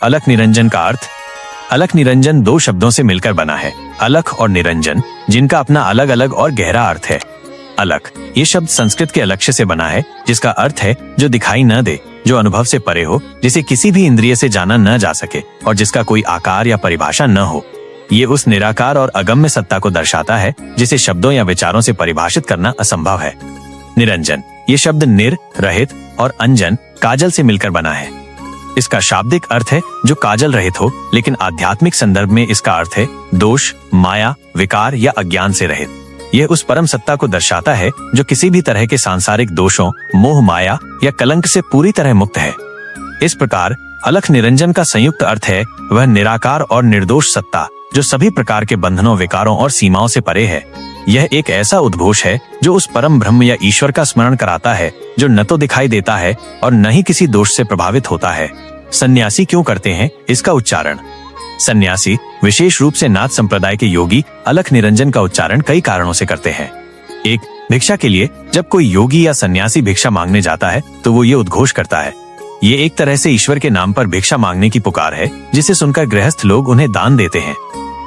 अलख निरंजन का अर्थ। अलख निरंजन दो शब्दों से मिलकर बना है, अलख और निरंजन, जिनका अपना अलग अलग और गहरा अर्थ है। अलख ये शब्द संस्कृत के अलक्ष्य से बना है, जिसका अर्थ है जो दिखाई न दे, जो अनुभव से परे हो, जिसे किसी भी इंद्रिय से जाना न जा सके और जिसका कोई आकार या परिभाषा न हो। ये उस निराकार और अगम्य सत्ता को दर्शाता है जिसे शब्दों या विचारों से परिभाषित करना असंभव है। निरंजन ये शब्द निर रहित और अंजन काजल से मिलकर बना है। इसका शाब्दिक अर्थ है जो काजल रहित हो, लेकिन आध्यात्मिक संदर्भ में इसका अर्थ है दोष, माया, विकार या अज्ञान से रहित। यह उस परम सत्ता को दर्शाता है जो किसी भी तरह के सांसारिक दोषों, मोह, माया या कलंक से पूरी तरह मुक्त है। इस प्रकार अलख निरंजन का संयुक्त अर्थ है वह निराकार और निर्दोष सत्ता जो सभी प्रकार के बंधनों, विकारों और सीमाओं से परे है। यह एक ऐसा उद्घोष है जो उस परम ब्रह्म या ईश्वर का स्मरण कराता है जो न तो दिखाई देता है और न ही किसी दोष से प्रभावित होता है। सन्यासी क्यों करते हैं इसका उच्चारण? सन्यासी, विशेष रूप से नाथ संप्रदाय के योगी, अलख निरंजन का उच्चारण कई कारणों से करते हैं। एक, भिक्षा के लिए जब कोई योगी या सन्यासी भिक्षा मांगने जाता है तो वो ये उद्घोष करता है। ये एक तरह से ईश्वर के नाम पर भिक्षा मांगने की पुकार है, जिसे सुनकर गृहस्थ लोग उन्हें दान देते हैं।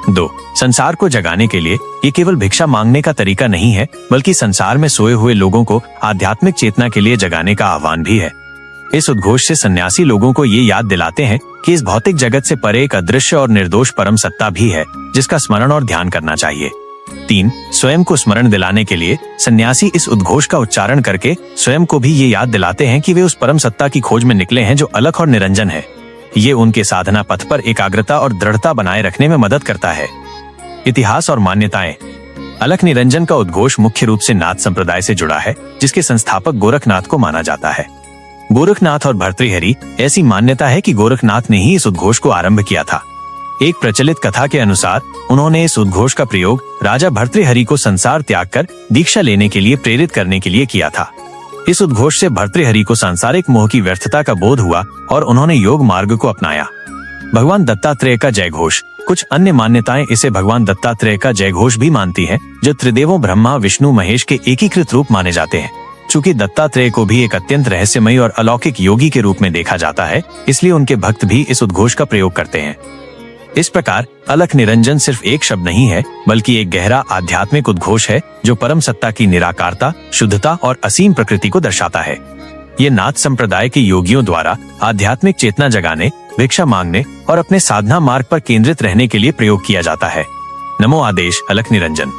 2, संसार को जगाने के लिए ये केवल भिक्षा मांगने का तरीका नहीं है, बल्कि संसार में सोए हुए लोगों को आध्यात्मिक चेतना के लिए जगाने का आह्वान भी है। इस उद्घोष से सन्यासी लोगों को ये याद दिलाते हैं कि इस भौतिक जगत से परे एक अदृश्य और निर्दोष परम सत्ता भी है जिसका स्मरण और ध्यान करना चाहिए। 3, स्वयं को स्मरण दिलाने के लिए सन्यासी इस उद्घोष का उच्चारण करके स्वयं को भी ये याद दिलाते हैं कि वे उस परम सत्ता की खोज में निकले हैं जो अलख और निरंजन है। ये उनके साधना पथ पर एकाग्रता और दृढ़ता बनाए रखने में मदद करता है। इतिहास और मान्यताएं। अलख निरंजन का उद्घोष मुख्य रूप से नाथ संप्रदाय से जुड़ा है, जिसके संस्थापक गोरखनाथ को माना जाता है। गोरखनाथ और भर्तृहरि, ऐसी मान्यता है कि गोरखनाथ ने ही इस उद्घोष को आरंभ किया था। एक प्रचलित कथा के अनुसार उन्होंने इस उद्घोष का प्रयोग राजा भर्तृहरि को संसार त्याग कर दीक्षा लेने के लिए प्रेरित करने के लिए किया था। इस उद्घोष से भर्तृहरि को सांसारिक मोह की व्यर्थता का बोध हुआ और उन्होंने योग मार्ग को अपनाया। भगवान दत्तात्रेय का जय घोष। कुछ अन्य मान्यताएं इसे भगवान दत्तात्रेय का जय घोष भी मानती हैं, जो त्रिदेवों ब्रह्मा, विष्णु, महेश के एकीकृत रूप माने जाते हैं। चूंकि दत्तात्रेय को भी एक अत्यंत रहस्यमयी और अलौकिक योगी के रूप में देखा जाता है, इसलिए उनके भक्त भी इस उद्घोष का प्रयोग करते हैं। इस प्रकार अलख निरंजन सिर्फ एक शब्द नहीं है, बल्कि एक गहरा आध्यात्मिक उद्घोष है जो परम सत्ता की निराकारता, शुद्धता और असीम प्रकृति को दर्शाता है। ये नाथ संप्रदाय के योगियों द्वारा आध्यात्मिक चेतना जगाने, भिक्षा मांगने और अपने साधना मार्ग पर केंद्रित रहने के लिए प्रयोग किया जाता है। नमो आदेश अलख निरंजन।